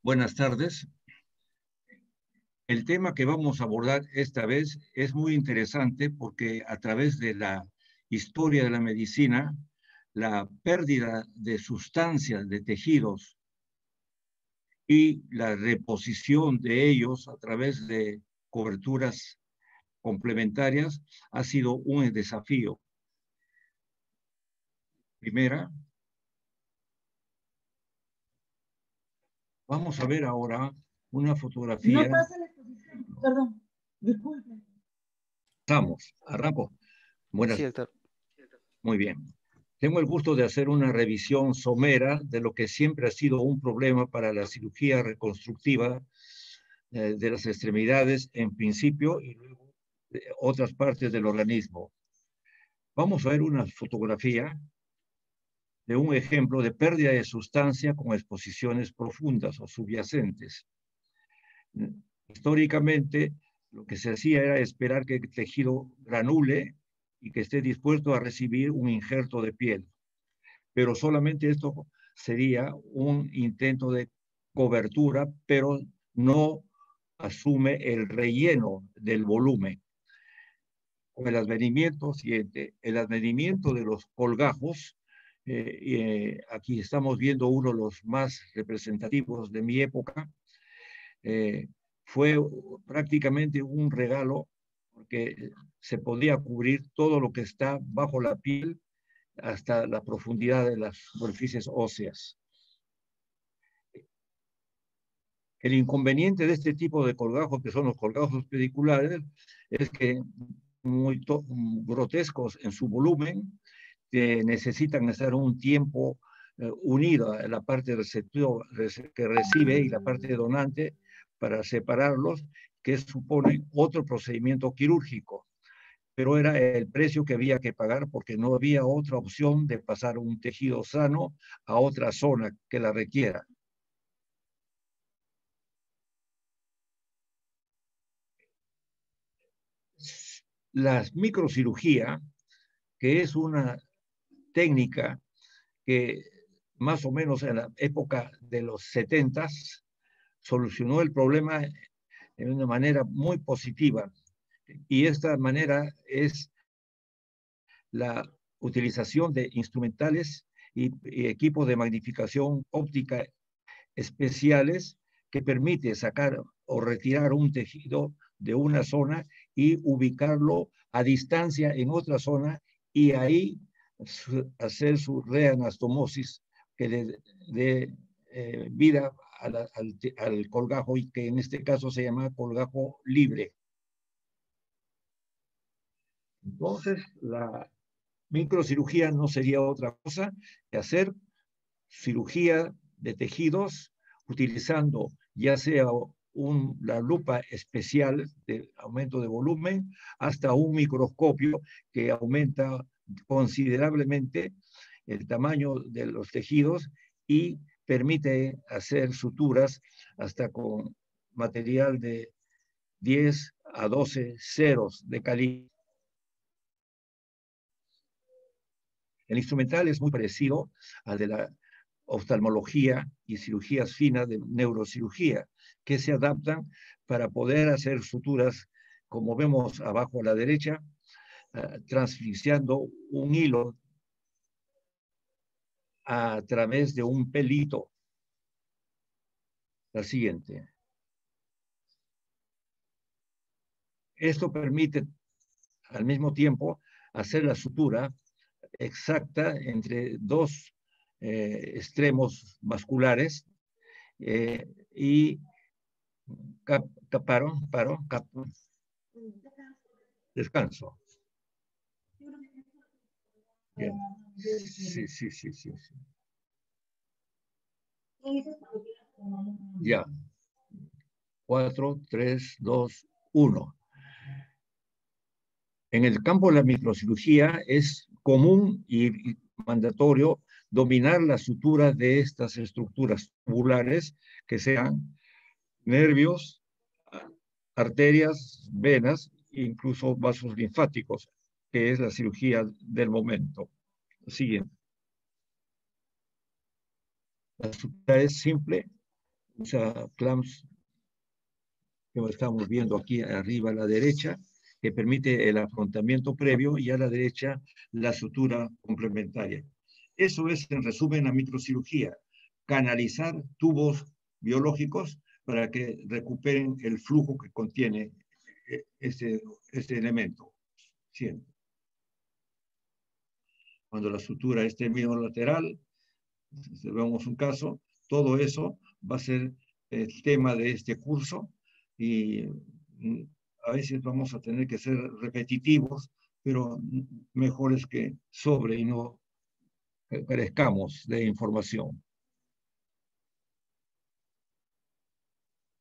Buenas tardes. El tema que vamos a abordar esta vez es muy interesante porque a través de la historia de la medicina, la pérdida de sustancias de tejidos y la reposición de ellos a través de coberturas complementarias ha sido un desafío. Primera, vamos a ver ahora una fotografía. No pasa la exposición, perdón, disculpe. Arranco. Buenas. Sí, doctor. Muy bien. Tengo el gusto de hacer una revisión somera de lo que siempre ha sido un problema para la cirugía reconstructiva de las extremidades en principio y luego de otras partes del organismo. Vamos a ver una fotografía de un ejemplo de pérdida de sustancia con exposiciones profundas o subyacentes. Históricamente, lo que se hacía era esperar que el tejido granule y que esté dispuesto a recibir un injerto de piel. Pero solamente esto sería un intento de cobertura, pero no asume el relleno del volumen. Con el advenimiento siguiente, el advenimiento de los colgajos, aquí estamos viendo uno de los más representativos de mi época, fue prácticamente un regalo porque se podía cubrir todo lo que está bajo la piel hasta la profundidad de las superficies óseas. El inconveniente de este tipo de colgajos, que son los colgajos pediculares, es que muy grotescos en su volumen, necesitan estar un tiempo unido a la parte receptor que recibe y la parte donante para separarlos, que supone otro procedimiento quirúrgico. Pero era el precio que había que pagar porque no había otra opción de pasar un tejido sano a otra zona que la requiera. La microcirugía, que es una técnica que más o menos en la época de los 70s solucionó el problema de una manera muy positiva. Y esta manera es la utilización de instrumentales y equipos de magnificación óptica especiales que permite sacar o retirar un tejido de una zona y ubicarlo a distancia en otra zona y ahí hacer su reanastomosis que le dé vida al colgajo y que en este caso se llama colgajo libre. Entonces, la microcirugía no sería otra cosa que hacer cirugía de tejidos utilizando ya sea la lupa especial de aumento de volumen hasta un microscopio que aumenta considerablemente el tamaño de los tejidos y permite hacer suturas hasta con material de 10 a 12 ceros de calibre. El instrumental es muy parecido al de la oftalmología y cirugías finas de neurocirugía, que se adaptan para poder hacer suturas, como vemos abajo a la derecha, transficiando un hilo a través de un pelito. La siguiente. Esto permite al mismo tiempo hacer la sutura exacta entre dos extremos vasculares y descanso. Bien. Sí. Ya. 4, 3, 2, 1. En el campo de la microcirugía es común y mandatorio dominar la sutura de estas estructuras tubulares que sean nervios, arterias, venas e incluso vasos linfáticos, que es la cirugía del momento. Siguiente. La sutura es simple, Usa clamps que estamos viendo aquí arriba a la derecha, que permite el afrontamiento previo, y a la derecha la sutura complementaria. Eso es, en resumen, la microcirugía: canalizar tubos biológicos para que recuperen el flujo que contiene ese elemento. Siempre. Cuando la sutura es término lateral, si vemos un caso, todo eso va a ser el tema de este curso, y a veces vamos a tener que ser repetitivos, pero mejor es que sobre y no carezcamos de información.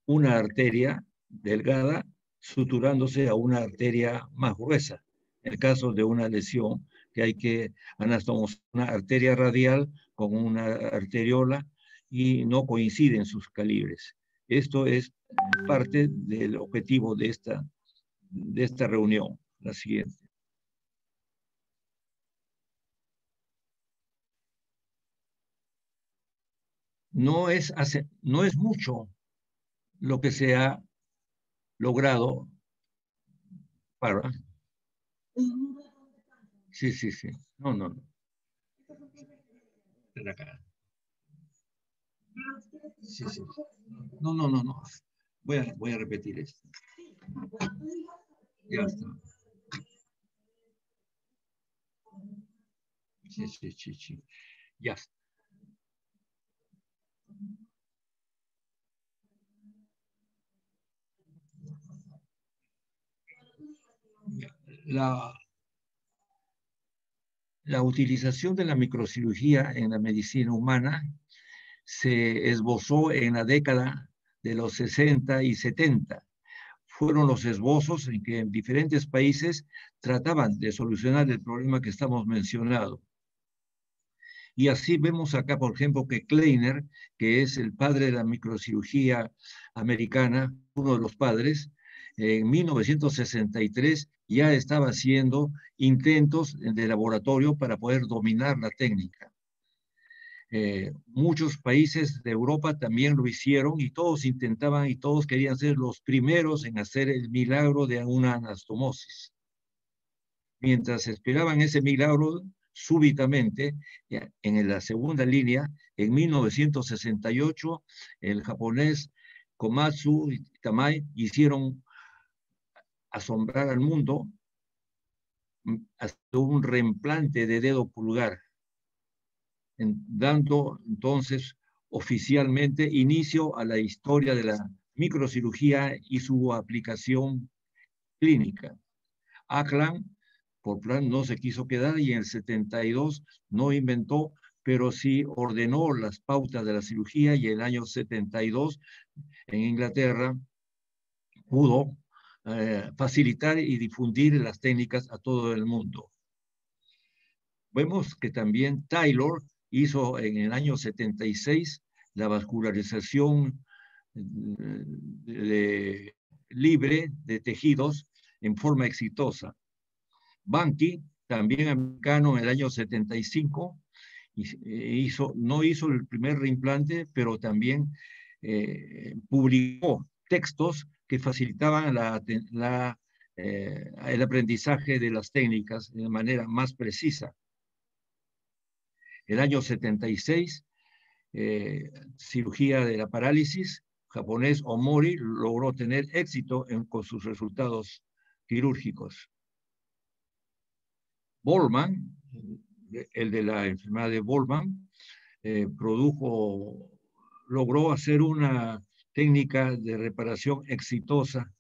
Una arteria delgada suturándose a una arteria más gruesa. En el caso de una lesión, que hay que anastomosar una arteria radial con una arteriola y no coinciden sus calibres. Esto es parte del objetivo de esta reunión. La siguiente. No es mucho lo que se ha logrado para... Sí, sí, sí. No, no, no. De acá. Sí, sí. No, no, no, no. Voy a repetir esto. Ya está. Sí, sí, sí, sí. Ya está. La, la utilización de la microcirugía en la medicina humana se esbozó en la década de los 60 y 70. Fueron los esbozos en que en diferentes países trataban de solucionar el problema que estamos mencionando. Y así vemos acá, por ejemplo, que Kleiner, que es el padre de la microcirugía americana, uno de los padres, en 1963 ya estaba haciendo intentos de laboratorio para poder dominar la técnica. Muchos países de Europa también lo hicieron, y todos intentaban y todos querían ser los primeros en hacer el milagro de una anastomosis. Mientras esperaban ese milagro, súbitamente, en la segunda línea, en 1968, el japonés Komatsu y Tamai hicieron asombrar al mundo hasta un reimplante de dedo pulgar, dando entonces oficialmente inicio a la historia de la microcirugía y su aplicación clínica. Aklan, por plan, no se quiso quedar, y en el 72 no inventó, pero sí ordenó las pautas de la cirugía, y en el año 72 en Inglaterra pudo facilitar y difundir las técnicas a todo el mundo. Vemos que también Taylor hizo en el año 76 la vascularización libre de tejidos en forma exitosa. Banqui, también americano, en el año 75, no hizo el primer reimplante, pero también publicó textos que facilitaban el aprendizaje de las técnicas de manera más precisa. El año 76, cirugía de la parálisis, japonés Omori logró tener éxito con sus resultados quirúrgicos. Bolman, el de la enfermedad de Bolman, logró hacer una técnica de reparación exitosa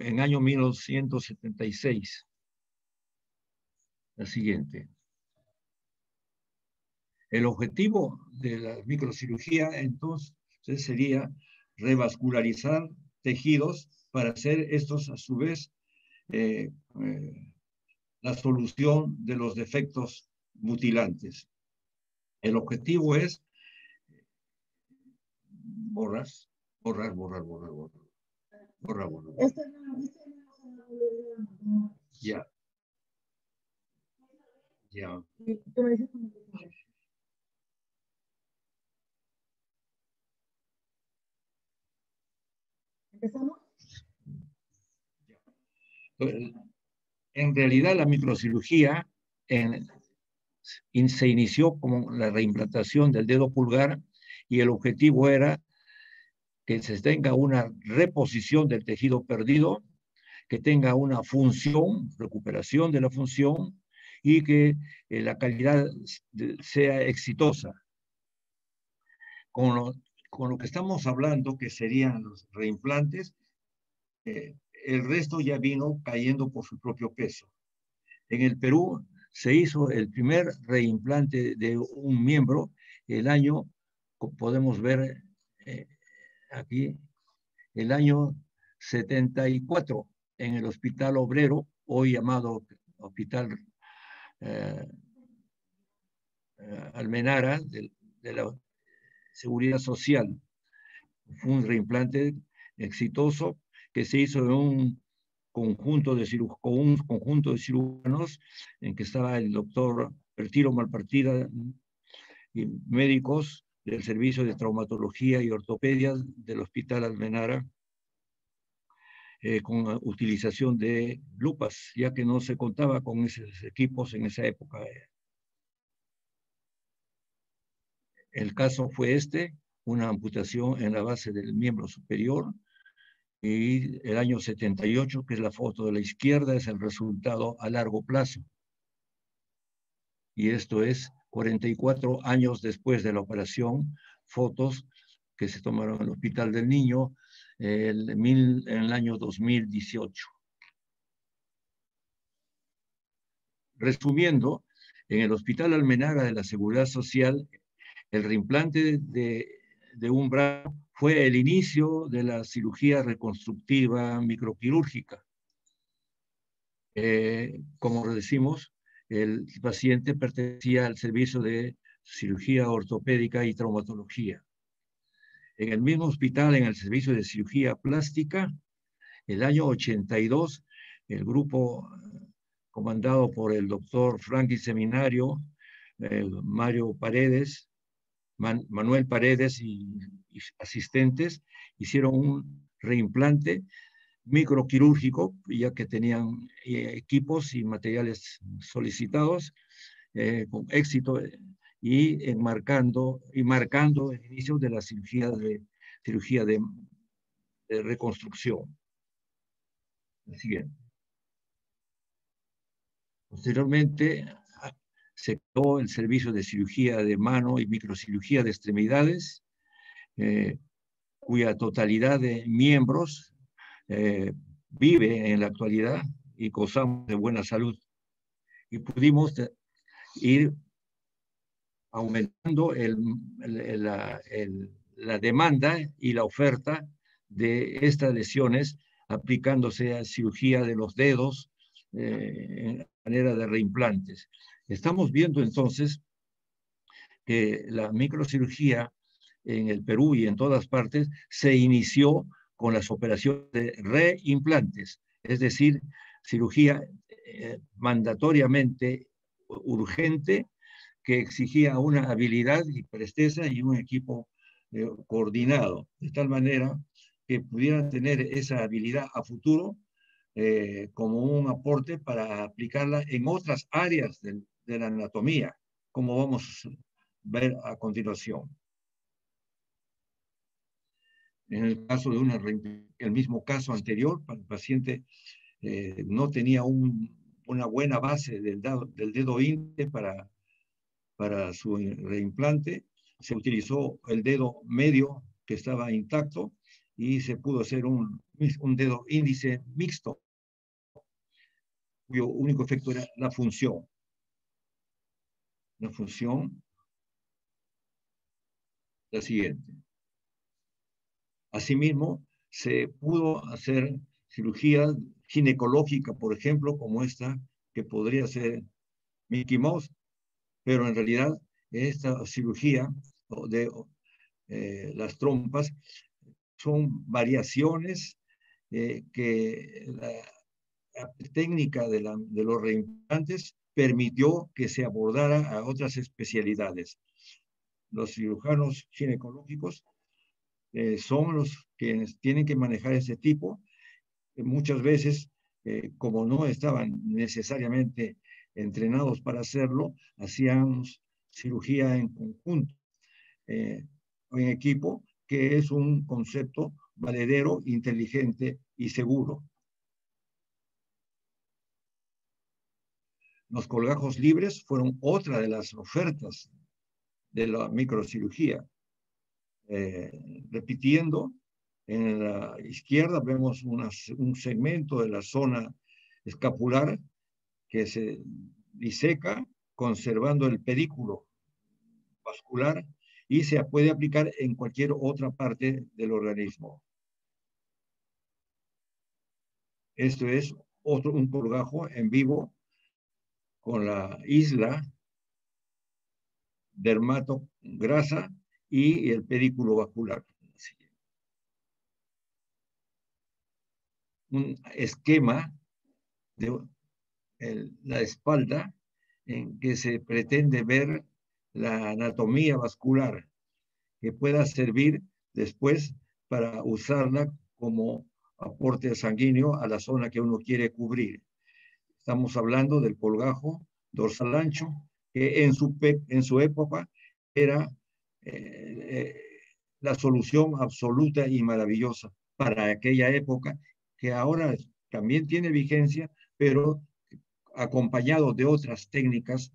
en año 1976. La siguiente. El objetivo de la microcirugía entonces sería revascularizar tejidos para hacer estos, a su vez, la solución de los defectos mutilantes. El objetivo es borrar. Ya. Ya. ¿Empezamos? En realidad, la microcirugía se inició como la reimplantación del dedo pulgar y el objetivo era que se tenga una reposición del tejido perdido, que tenga una función, recuperación de la función y que la calidad sea exitosa. Con lo que estamos hablando, que serían los reimplantes, el resto ya vino cayendo por su propio peso. En el Perú se hizo el primer reimplante de un miembro el año, podemos ver aquí, el año 74, en el Hospital Obrero, hoy llamado Hospital Almenara, de la Seguridad Social. Fue un reimplante exitoso que se hizo en un conjunto de cirujanos en que estaba el doctor Bertilo Malpartida y médicos del Servicio de Traumatología y Ortopedia del Hospital Almenara, con utilización de lupas, ya que no se contaba con esos equipos en esa época. El caso fue una amputación en la base del miembro superior, y el año 78, que es la foto de la izquierda, es el resultado a largo plazo. Y esto es 44 años después de la operación, fotos que se tomaron en el Hospital del Niño en el año 2018. Resumiendo, en el Hospital Almenara de la Seguridad Social, el reimplante de un brazo fue el inicio de la cirugía reconstructiva microquirúrgica. Como decimos, el paciente pertenecía al servicio de cirugía ortopédica y traumatología. En el mismo hospital, en el servicio de cirugía plástica, el año 82, el grupo comandado por el doctor Franklin Seminario, Mario Paredes, Manuel Paredes y asistentes, hicieron un reimplante microquirúrgico, ya que tenían equipos y materiales solicitados con éxito, y marcando el inicio de la cirugía de reconstrucción. El siguiente. Posteriormente se creó el servicio de cirugía de mano y microcirugía de extremidades, cuya totalidad de miembros vive en la actualidad y gozamos de buena salud. Y pudimos ir aumentando la demanda y la oferta de estas lesiones, aplicándose a cirugía de los dedos en manera de reimplantes. Estamos viendo entonces que la microcirugía en el Perú y en todas partes se inició con las operaciones de reimplantes, es decir, cirugía mandatoriamente urgente que exigía una habilidad y presteza y un equipo coordinado, de tal manera que pudieran tener esa habilidad a futuro como un aporte para aplicarla en otras áreas de la anatomía, como vamos a ver a continuación. En el caso de el mismo caso anterior, el paciente no tenía una buena base del dedo índice para su reimplante. Se utilizó el dedo medio que estaba intacto y se pudo hacer un dedo índice mixto, cuyo único efecto era la función. La función, la siguiente. Asimismo, se pudo hacer cirugía ginecológica, por ejemplo, como esta, que podría ser Mickey Mouse, pero en realidad esta cirugía de las trompas son variaciones que la técnica de los reimplantes permitió que se abordara a otras especialidades. Los cirujanos ginecológicos son los quienes tienen que manejar ese tipo. Muchas veces, como no estaban necesariamente entrenados para hacerlo, hacíamos cirugía en conjunto, o en equipo, que es un concepto valedero, inteligente y seguro. Los colgajos libres fueron otra de las ofertas de la microcirugía. Repitiendo, en la izquierda vemos un segmento de la zona escapular que se diseca conservando el pedículo vascular y se puede aplicar en cualquier otra parte del organismo. Esto es un colgajo en vivo con la isla dermatograsa y el pedículo vascular. Un esquema de la espalda en que se pretende ver la anatomía vascular que pueda servir después para usarla como aporte sanguíneo a la zona que uno quiere cubrir. Estamos hablando del colgajo dorsal ancho, que en su época era la solución absoluta y maravillosa para aquella época, que ahora también tiene vigencia, pero acompañado de otras técnicas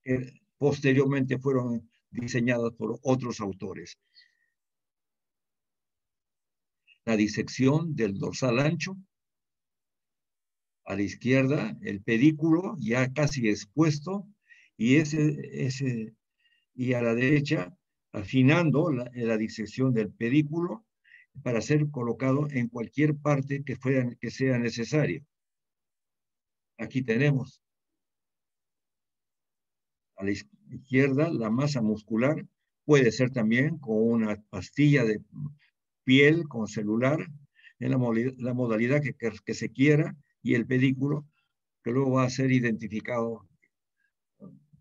que posteriormente fueron diseñadas por otros autores. La disección del dorsal ancho, a la izquierda el pedículo ya casi expuesto, y y a la derecha afinando la disección del pedículo para ser colocado en cualquier parte que sea necesario. Aquí tenemos a la izquierda la masa muscular, puede ser también con una pastilla de piel con celular, en la modalidad que se quiera, y el pedículo que luego va a ser identificado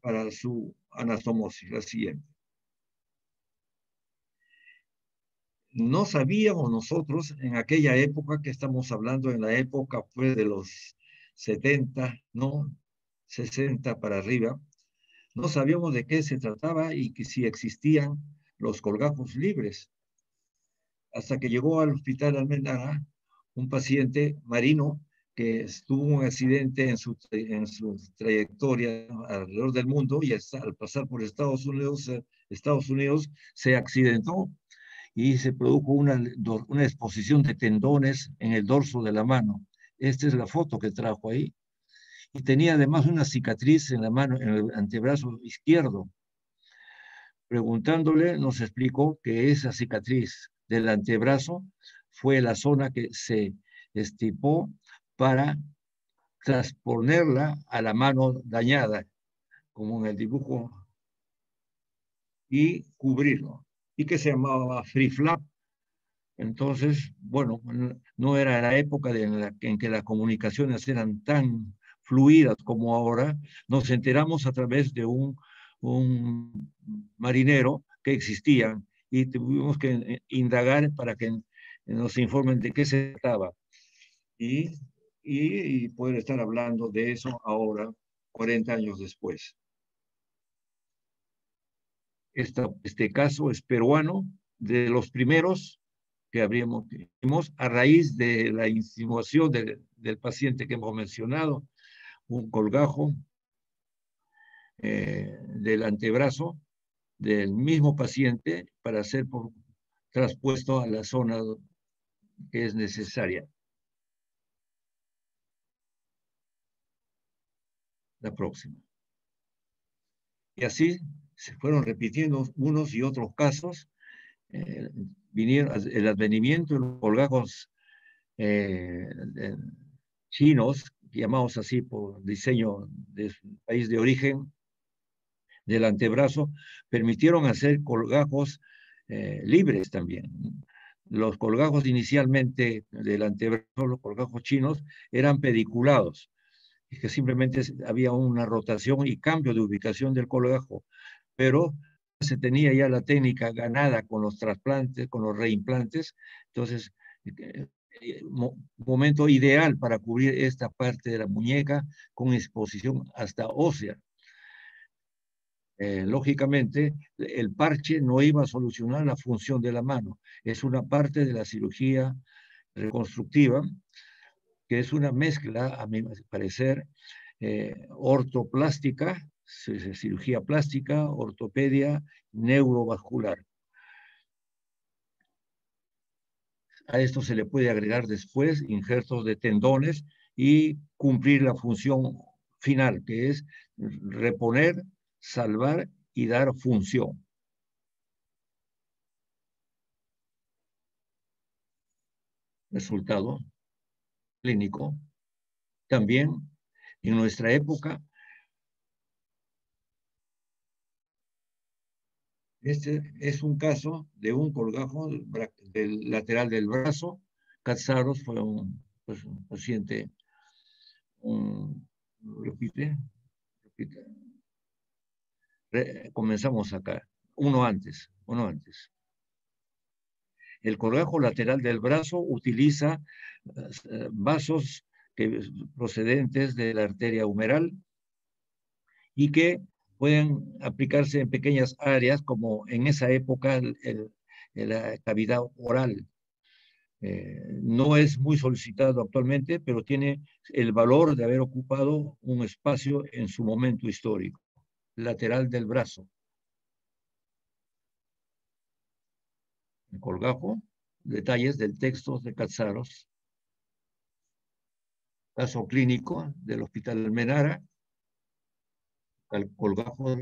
para su anastomosis, la siguiente. No sabíamos nosotros en aquella época, que estamos hablando en la época pues, de los 70, ¿no? 60 para arriba, no sabíamos de qué se trataba y que si existían los colgajos libres. Hasta que llegó al hospital Almenara un paciente marino que tuvo un accidente en su trayectoria alrededor del mundo, y al pasar por Estados Unidos se accidentó y se produjo una exposición de tendones en el dorso de la mano. Esta es la foto que trajo ahí. Y tenía además una cicatriz en la mano, en el antebrazo izquierdo. Preguntándole, nos explicó que esa cicatriz del antebrazo fue la zona que se estipó para transponerla a la mano dañada, como en el dibujo, y cubrirlo, y que se llamaba free flap. Entonces, bueno, no era la época en que las comunicaciones eran tan fluidas como ahora. Nos enteramos a través de un marinero que existía, y tuvimos que indagar para que nos informen de qué se trataba y poder estar hablando de eso ahora, 40 años después. Este caso es peruano, de los primeros que vimos a raíz de la insinuación del paciente que hemos mencionado, un colgajo del antebrazo del mismo paciente para ser traspuesto a la zona que es necesaria. La próxima. Y así se fueron repitiendo unos y otros casos. Vinieron el advenimiento de los colgajos chinos, llamados así por diseño de su país de origen, del antebrazo, permitieron hacer colgajos libres también. Los colgajos inicialmente del antebrazo, los colgajos chinos, eran pediculados, y que simplemente había una rotación y cambio de ubicación del colgajo, pero se tenía ya la técnica ganada con los trasplantes, con los reimplantes, entonces, momento ideal para cubrir esta parte de la muñeca con exposición hasta ósea. Lógicamente, el parche no iba a solucionar la función de la mano. Es una parte de la cirugía reconstructiva, que es una mezcla, a mi parecer, ortoplástica, cirugía plástica, ortopedia, neurovascular. A esto se le puede agregar después injertos de tendones y cumplir la función final, que es reponer, salvar y dar función. Resultado clínico. También en nuestra época, este es un caso de un colgajo del lateral del brazo. Katsaros fue un paciente, repite. Comenzamos acá, uno antes. El colgajo lateral del brazo utiliza vasos procedentes de la arteria humeral y que pueden aplicarse en pequeñas áreas, como en esa época la cavidad oral. No es muy solicitado actualmente, pero tiene el valor de haber ocupado un espacio en su momento histórico. Lateral del brazo. El colgajo, detalles del texto de Katsaros. Caso clínico del Hospital Almenara. Al colgajo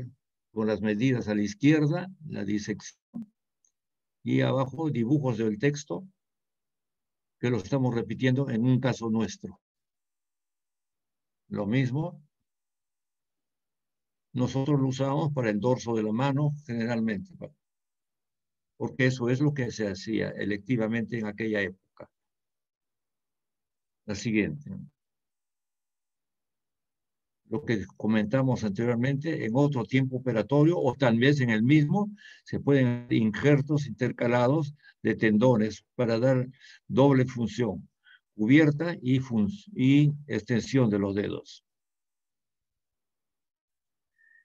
con las medidas a la izquierda, la disección, y abajo dibujos del texto, que lo estamos repitiendo en un caso nuestro. Lo mismo, nosotros lo usamos para el dorso de la mano, generalmente, porque eso es lo que se hacía electivamente en aquella época. La siguiente. Lo que comentamos anteriormente, en otro tiempo operatorio o tal vez en el mismo, se pueden injertos intercalados de tendones para dar doble función, cubierta y extensión de los dedos.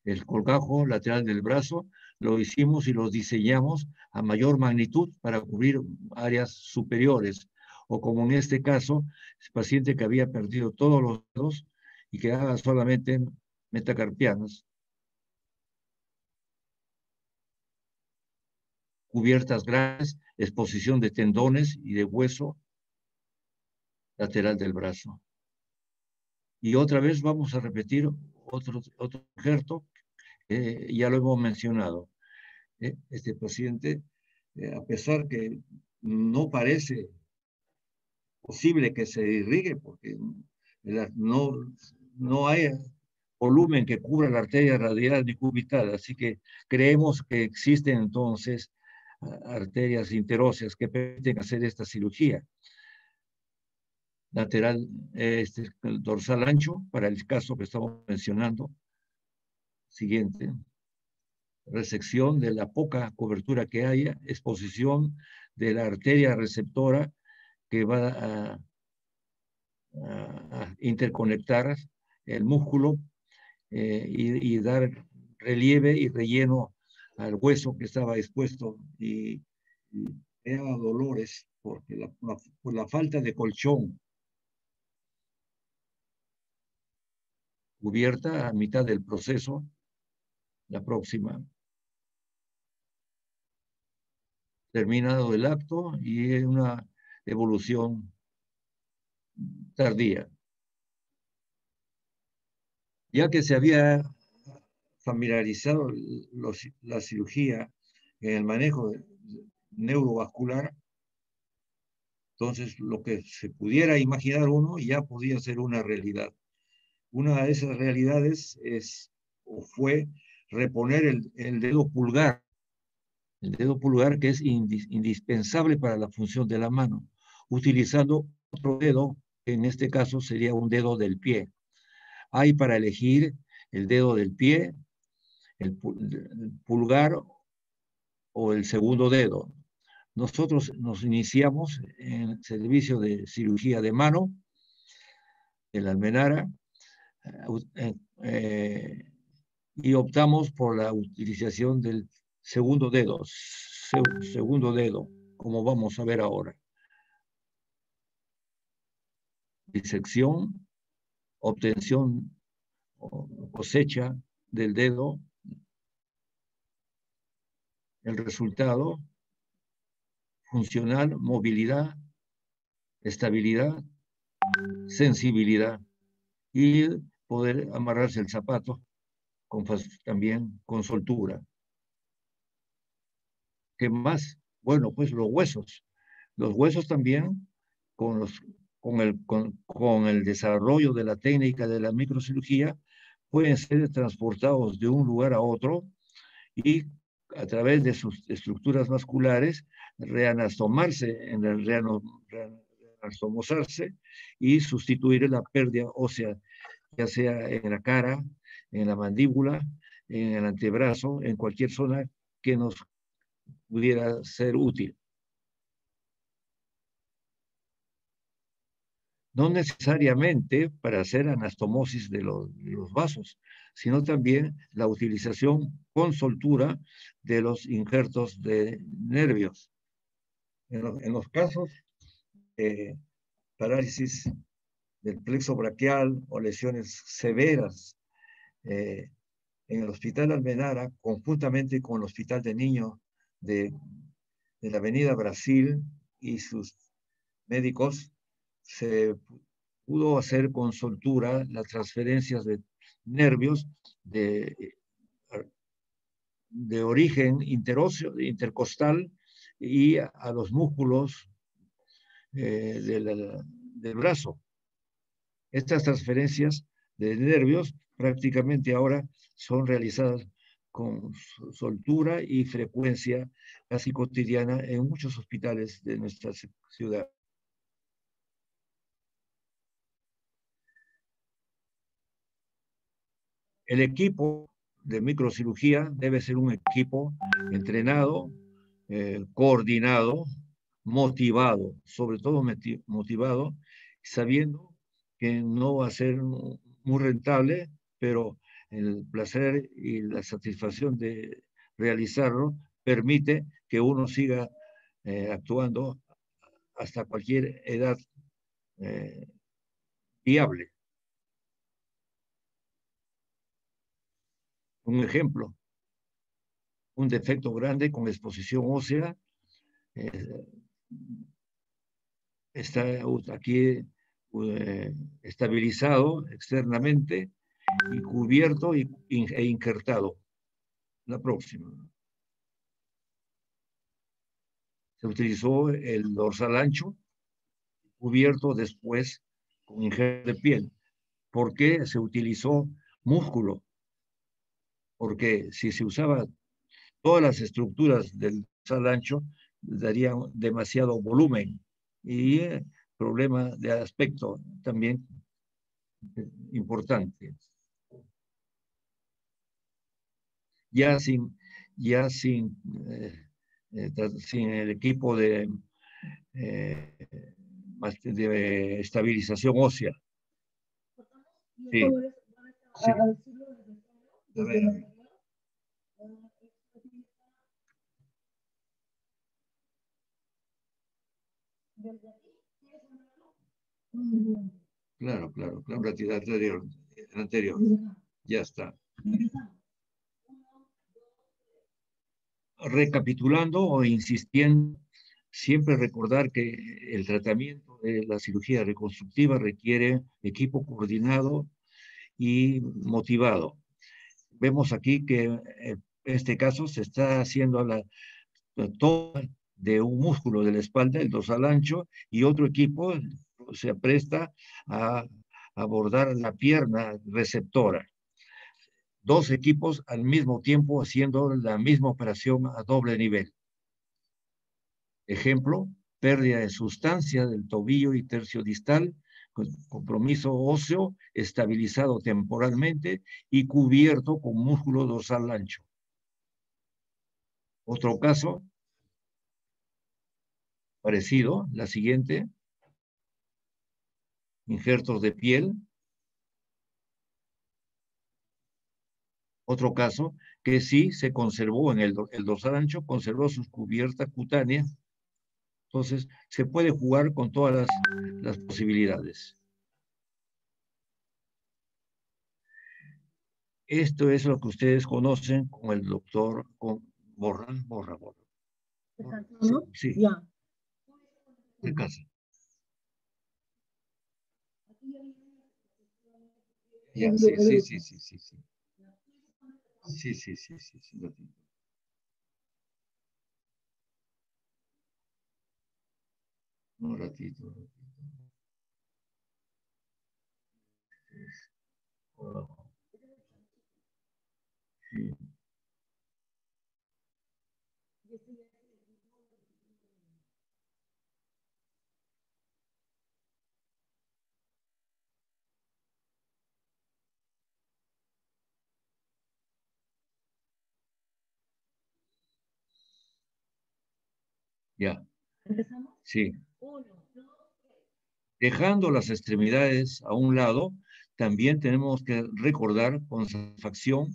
El colgajo lateral del brazo lo hicimos y lo diseñamos a mayor magnitud para cubrir áreas superiores, o como en este caso, el paciente que había perdido todos los dedos y quedaba solamente metacarpianos, cubiertas grandes, exposición de tendones y de hueso lateral del brazo. Y otra vez vamos a repetir otro injerto, ya lo hemos mencionado. Este paciente, a pesar que no parece posible que se irrigue, porque no hay volumen que cubra la arteria radial ni cubital, así que creemos que existen entonces arterias interóseas que permiten hacer esta cirugía. Lateral, el dorsal ancho, para el caso que estamos mencionando. Siguiente. Resección de la poca cobertura que haya, exposición de la arteria receptora que va a interconectar el músculo y dar relieve y relleno al hueso que estaba expuesto y era dolores porque por la falta de colchón. Cubierta a mitad del proceso, la próxima. Terminado el acto y una evolución tardía. Ya que se había familiarizado la cirugía en el manejo neurovascular, entonces lo que se pudiera imaginar uno ya podía ser una realidad. Una de esas realidades fue reponer el dedo pulgar. El dedo pulgar que es indispensable para la función de la mano, utilizando otro dedo, que en este caso sería un dedo del pie. Hay para elegir el dedo del pie, el pulgar o el segundo dedo. Nosotros nos iniciamos en el servicio de cirugía de mano, en la Almenara, y optamos por la utilización del segundo dedo, segundo dedo, como vamos a ver ahora. Disección, obtención o cosecha del dedo, el resultado funcional, movilidad, estabilidad, sensibilidad y poder amarrarse el zapato también con soltura. ¿Qué más? Bueno, pues los huesos. Los huesos también, con el desarrollo de la técnica de la microcirugía, pueden ser transportados de un lugar a otro y a través de sus estructuras vasculares reanastomosarse y sustituir la pérdida ósea, ya sea en la cara, en la mandíbula, en el antebrazo, en cualquier zona que nos pudiera ser útil. No necesariamente para hacer anastomosis de los vasos, sino también la utilización con soltura de los injertos de nervios. En los casos de parálisis del plexo braquial o lesiones severas, en el Hospital Almenara, conjuntamente con el Hospital de Niños de la Avenida Brasil y sus médicos, se pudo hacer con soltura las transferencias de nervios de origen interóseo, intercostal y a los músculos del brazo. Estas transferencias de nervios prácticamente ahora son realizadas con soltura y frecuencia casi cotidiana en muchos hospitales de nuestra ciudad. El equipo de microcirugía debe ser un equipo entrenado, coordinado, motivado, sobre todo motivado, sabiendo que no va a ser muy rentable, pero el placer y la satisfacción de realizarlo permite que uno siga actuando hasta cualquier edad viable. Un ejemplo, un defecto grande con exposición ósea está aquí estabilizado externamente y cubierto e injertado. La próxima. Se utilizó el dorsal ancho, cubierto después con injerto de piel. ¿Por qué se utilizó músculo? Porque si se usaba todas las estructuras del dorsal ancho, darían demasiado volumen y problema de aspecto también importante. Sin el equipo de estabilización ósea. Sí. Sí. A ver. Claro, el anterior. Ya está. Recapitulando o insistiendo, siempre recordar que el tratamiento de la cirugía reconstructiva requiere equipo coordinado y motivado. Vemos aquí que en este caso se está haciendo la toma de un músculo de la espalda, el dorsal ancho, y otro equipo se presta a abordar la pierna receptora. Dos equipos al mismo tiempo haciendo la misma operación a doble nivel. Ejemplo, pérdida de sustancia del tobillo y tercio distal, compromiso óseo estabilizado temporalmente y cubierto con músculo dorsal ancho. Otro caso parecido, la siguiente, injertos de piel. Otro caso que sí se conservó en el dorsal ancho, conservó su cubierta cutánea. Entonces, se puede jugar con todas las posibilidades. Esto es lo que ustedes conocen como el doctor borra. ¿No? Sí, Ya. de casa. Ya, sí, sí, sí, sí, sí, sí. Sí, sí, sí, sí, sí, lo tengo. Un ratito. Sí. Ya, ¿Empezamos? sí. 1, 2. Dejando las extremidades a un lado, también tenemos que recordar con satisfacción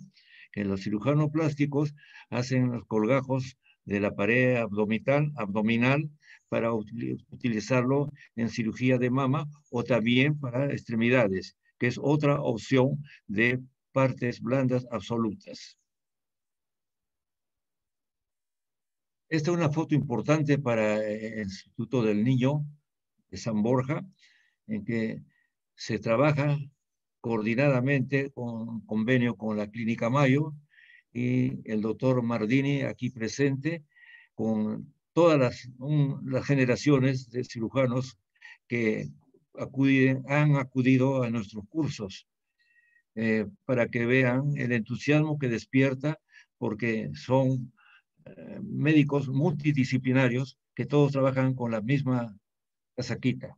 que los cirujanos plásticos hacen los colgajos de la pared abdominal para utilizarlo en cirugía de mama o también para extremidades, que es otra opción de partes blandas absolutas. Esta es una foto importante para el Instituto del Niño de San Borja, en que se trabaja coordinadamente con convenio con la Clínica Mayo y el doctor Mardini aquí presente con todas las generaciones de cirujanos que han acudido a nuestros cursos para que vean el entusiasmo que despierta porque son médicos multidisciplinarios que todos trabajan con la misma casaquita.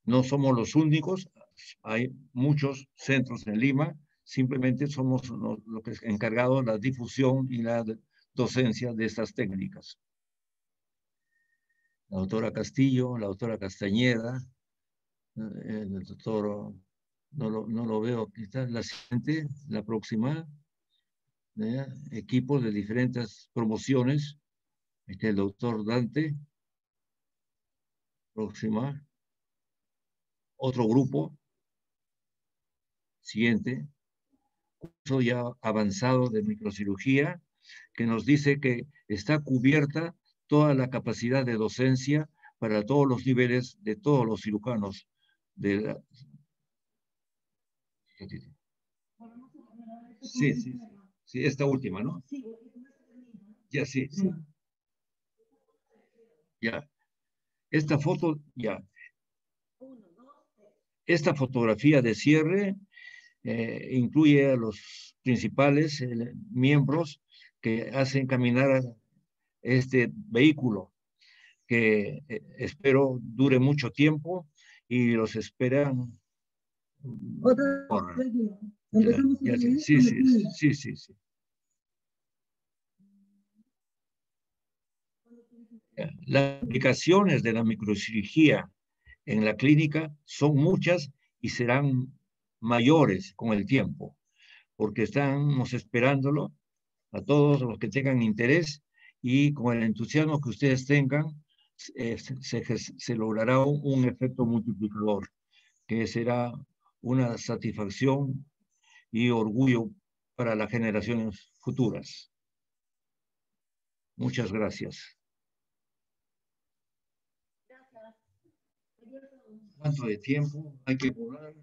No somos los únicos, hay muchos centros en Lima, simplemente somos los que encargados de la difusión y la docencia de estas técnicas. La doctora Castillo, la doctora Castañeda, el doctor, no lo veo, quizás la siguiente, la próxima, equipos de diferentes promociones, el doctor Dante, próxima, otro grupo, siguiente, curso ya avanzado de microcirugía, que nos dice que está cubierta toda la capacidad de docencia para todos los niveles de todos los cirujanos. Sí, sí, sí, esta última, ¿no? Ya, sí, sí, ya. Esta foto, ya. Esta fotografía de cierre incluye a los principales miembros que hacen caminar este vehículo, que espero dure mucho tiempo y los esperan. Ya, sí, sí, sí, sí, sí. Las aplicaciones de la microcirugía en la clínica son muchas y serán mayores con el tiempo, porque estamos esperándolo a todos los que tengan interés y con el entusiasmo que ustedes tengan, se logrará un efecto multiplicador, que será una satisfacción y orgullo para las generaciones futuras. Muchas gracias. ¿Cuánto de tiempo hay que volar?